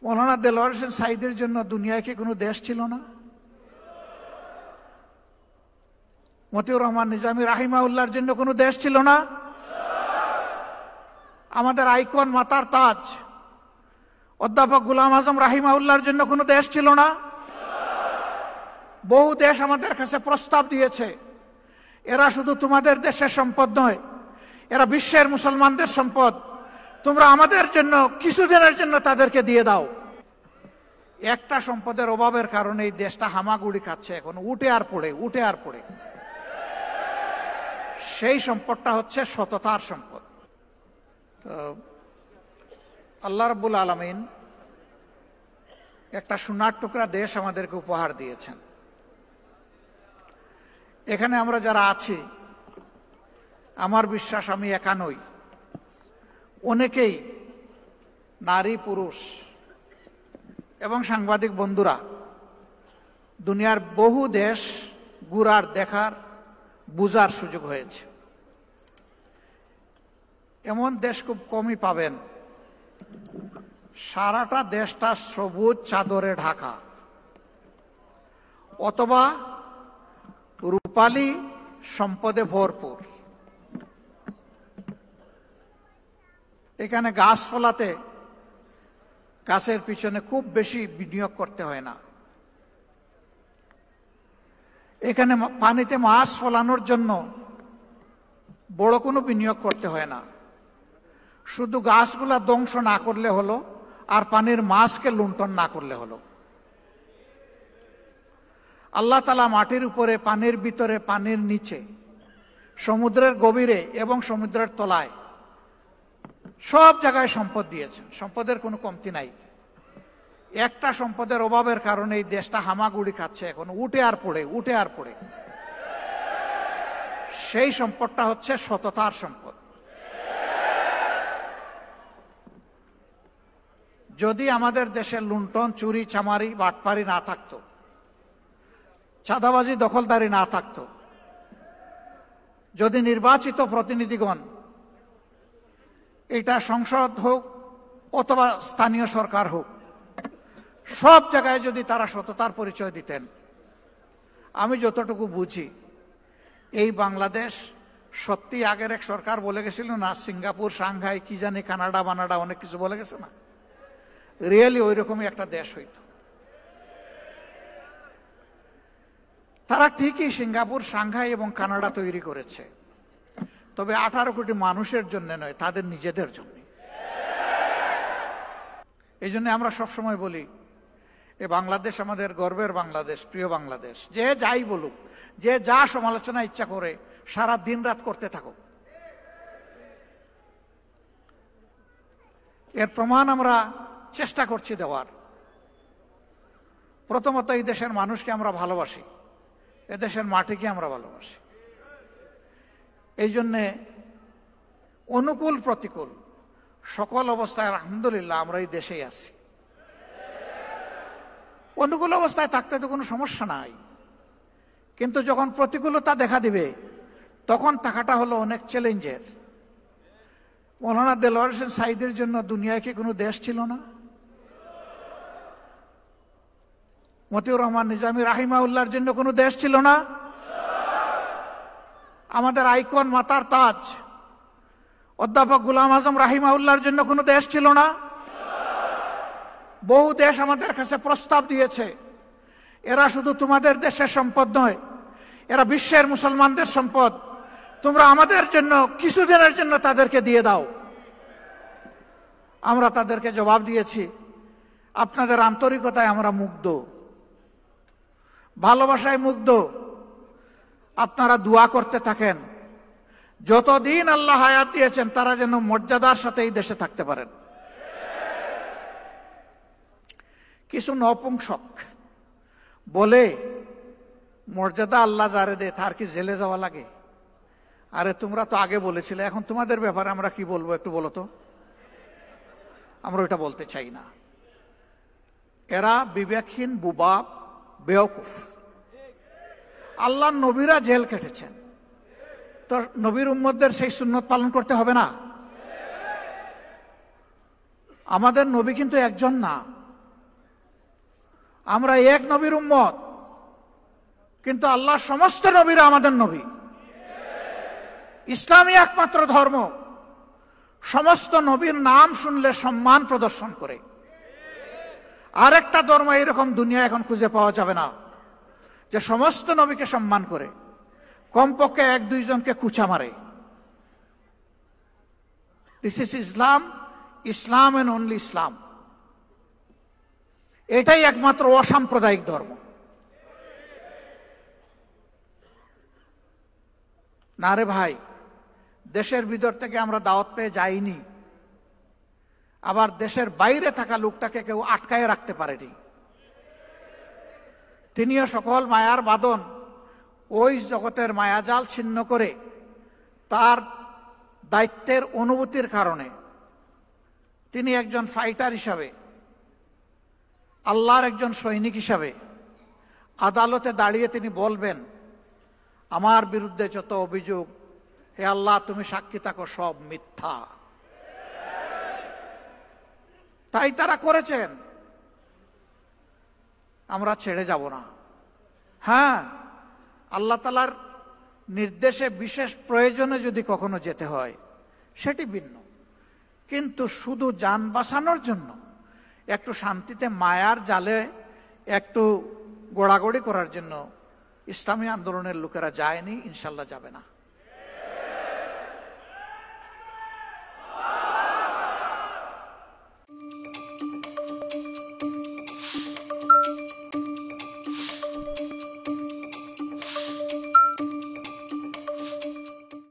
মৌলানা দেলোয়ার হোসেন সাঈদীর জন্য দুনিয়ায় কি কোনো দেশ ছিল না? মতিউর রহমান নিজামী রাহিমাহুল্লাহর জন্য কোনো দেশ ছিল না? আমাদের আইকন মাতার তাজ অধ্যাপক গোলাম আজম রাহিমাহুল্লাহর জন্য কোনো দেশ ছিল না? বহু দেশ আমাদের কাছে প্রস্তাব দিয়েছে, এরা শুধু তোমাদের দেশের সম্পদ নয়, এরা বিশ্বের মুসলমানদের সম্পদ, তোমরা আমাদের জন্য কিছুদিনের জন্য তাদেরকে দিয়ে দাও। একটা সম্পদের অভাবের কারণে এই দেশটা হামাগুড়ি খাচ্ছে, এখন উঠে আর পড়ে। সেই সম্পদটা হচ্ছে সততার সম্পদ। তো আল্লাহ রাব্বুল আলামিন একটা সোনার টুকরা দেশ আমাদেরকে উপহার দিয়েছেন। এখানে আমরা যারা আছি, আমার বিশ্বাস আমি একা নই, অনেকেই নারী পুরুষ এবং সাংবাদিক বন্ধুরা দুনিয়ার বহু দেশ ঘুরার, দেখার, বুঝার সুযোগ হয়েছে। এমন দেশ খুব কমই পাবেন সারাটা দেশটা সবুজ চাদরে ঢাকা, অথবা রূপালী সম্পদে ভরপুর। এখানে গাছ ফলাতে, গাছের পিছনে খুব বেশি বিনিয়োগ করতে হয় না। এখানে পানিতে মাছ ফলানোর জন্য বড় কোনো বিনিয়োগ করতে হয় না, শুধু গাছগুলা ধ্বংস না করলে হলো আর পানির মাছকে লুণ্ঠন না করলে হলো। আল্লাহ তাআলা মাটির উপরে, পানির ভিতরে, পানির নিচে, সমুদ্রের গভীরে এবং সমুদ্রের তলায় সব জায়গায় সম্পদ দিয়েছেন, সম্পদের কোনো কমতি নাই। একটা সম্পদের অভাবের কারণে এই দেশটা হামাগুড়ি খাচ্ছে, এখন উঠে আর পড়ে। সেই সম্পদটা হচ্ছে সততার সম্পদ। যদি আমাদের দেশের লুণ্ঠন, চুরি, চামারি, বাটপারি না থাকতো, চাঁদাবাজি, দখলদারি না থাকতো, যদি নির্বাচিত প্রতিনিধিগণ, এটা সংসদ হোক অথবা স্থানীয় সরকার হোক, সব জায়গায় যদি তারা সততার পরিচয় দিতেন, আমি যতটুকু বুঝি এই বাংলাদেশ সত্যি আগের এক সরকার বলে গেছিল না, সিঙ্গাপুর, সাংহাই, কি জানি, কানাডা বানাডা অনেক কিছু বলে গেছে না, রিয়েলি ওই রকমই একটা দেশ হইত। তারা ঠিকই সিঙ্গাপুর, সাংহাই এবং কানাডা তৈরি করেছে, তবে 18 কোটি মানুষের জন্য নয়, তাদের নিজেদের জন্য। এই জন্য আমরা সবসময় বলি, এ বাংলাদেশ আমাদের গর্বের বাংলাদেশ, প্রিয় বাংলাদেশ। যে যাই বলুক, যে যা সমালোচনা ইচ্ছা করে, সারা দিন রাত করতে থাকুক, এর প্রমাণ আমরা চেষ্টা করছি দেওয়ার। প্রথমত এই দেশের মানুষকে আমরা ভালোবাসি, এ দেশের মাটিকে আমরা ভালোবাসি। এই জন্যে অনুকূল প্রতিকূল সকল অবস্থায় আলহামদুলিল্লাহ আমরা এই দেশেই আছি। অনুকূল অবস্থায় থাকতে তো কোনো সমস্যা নাই, কিন্তু যখন প্রতিকূলতা দেখা দিবে তখন থাকাটা হলো অনেক চ্যালেঞ্জের। মৌলানা দেলোয়ার হোসেন সাঈদীর জন্য দুনিয়ায় কি কোনো দেশ ছিল না? মতিউর রহমান নিজামী রাহিমাহুল্লাহর জন্য কোনো দেশ ছিল না? আমাদের আইকন মাতার তাজ অধ্যাপক গোলাম আজম রাহিমাহুল্লাহর জন্য কোনো দেশ ছিল না? বহু দেশ আমাদের কাছে প্রস্তাব দিয়েছে, এরা শুধু তোমাদের দেশের সম্পদ নয়, এরা বিশ্বের মুসলমানদের সম্পদ, তোমরা আমাদের জন্য কিছুদিনের জন্য তাদেরকে দিয়ে দাও। আমরা তাদেরকে জবাব দিয়েছি, আপনাদের আন্তরিকতায় আমরা মুগ্ধ, ভালোবাসায় মুগ্ধ। আপনারা দোয়া করতে থাকেন, যতদিন আল্লাহ হায়াত দিয়েছেন তারা যেন মর্যাদার সাথে এই দেশে থাকতে পারেন। কিছু নপুংসক বলে, মর্যাদা আল্লাহ যারে দে তার কি জেলে যাওয়া লাগে? আরে তোমরা তো আগে বলেছিলে, এখন তোমাদের ব্যাপারে আমরা কি বলবো একটু বলো তো। আমরা ওইটা বলতে চাই না। এরা বিবেকহীন, বুবাব, বেওকুফ। আল্লাহর নবীরা জেল কেটেছেন, তো নবীর উম্মতদের সেই সুন্নত পালন করতে হবে না? আমাদের নবী কিন্তু একজন না, আমরা এক নবীর উম্মত, কিন্তু আল্লাহ সমস্ত নবীরা আমাদের নবী। ইসলামই একমাত্র ধর্ম সমস্ত নবীর নাম শুনলে সম্মান প্রদর্শন করে। আরেকটা ধর্ম এরকম দুনিয়া এখন খুঁজে পাওয়া যাবে না যে সমস্ত নবীকে সম্মান করে, কমপক্ষে এক দুইজনকে কুচা মারে। This is Islam, Islam and only Islam. এটাই একমাত্র অসাম্প্রদায়িক ধর্ম। না রে ভাই, দেশের ভিতর থেকে আমরা দাওয়াত পেয়ে যাইনি, আবার দেশের বাইরে থাকা লোকটাকে কেউ আটকায় রাখতে পারেনি। তিনিও সকল মায়ার বাঁধন ওই জগতের মায়াজাল ছিন্ন করে তার দায়িত্বের অনুভূতির কারণে তিনি একজন ফাইটার হিসাবে, আল্লাহর একজন সৈনিক হিসাবে আদালতে দাঁড়িয়ে তিনি বলবেন, আমার বিরুদ্ধে যত অভিযোগ, হে আল্লাহ তুমি সাক্ষী থাকো, সব মিথ্যা। তাই তারা করেছেন, আমরা ছেড়ে যাব না। হ্যাঁ, আল্লাহ তাআলার নির্দেশে বিশেষ প্রয়োজনে যদি কখনো যেতে হয় সেটি ভিন্ন, কিন্তু শুধু জান বাঁচানোর জন্য একটু শান্তিতে মায়ার জালে একটু গোড়াগড়ি করার জন্য ইসলামী আন্দোলনের লোকেরা যায়নি, ইনশাল্লাহ যাবে না।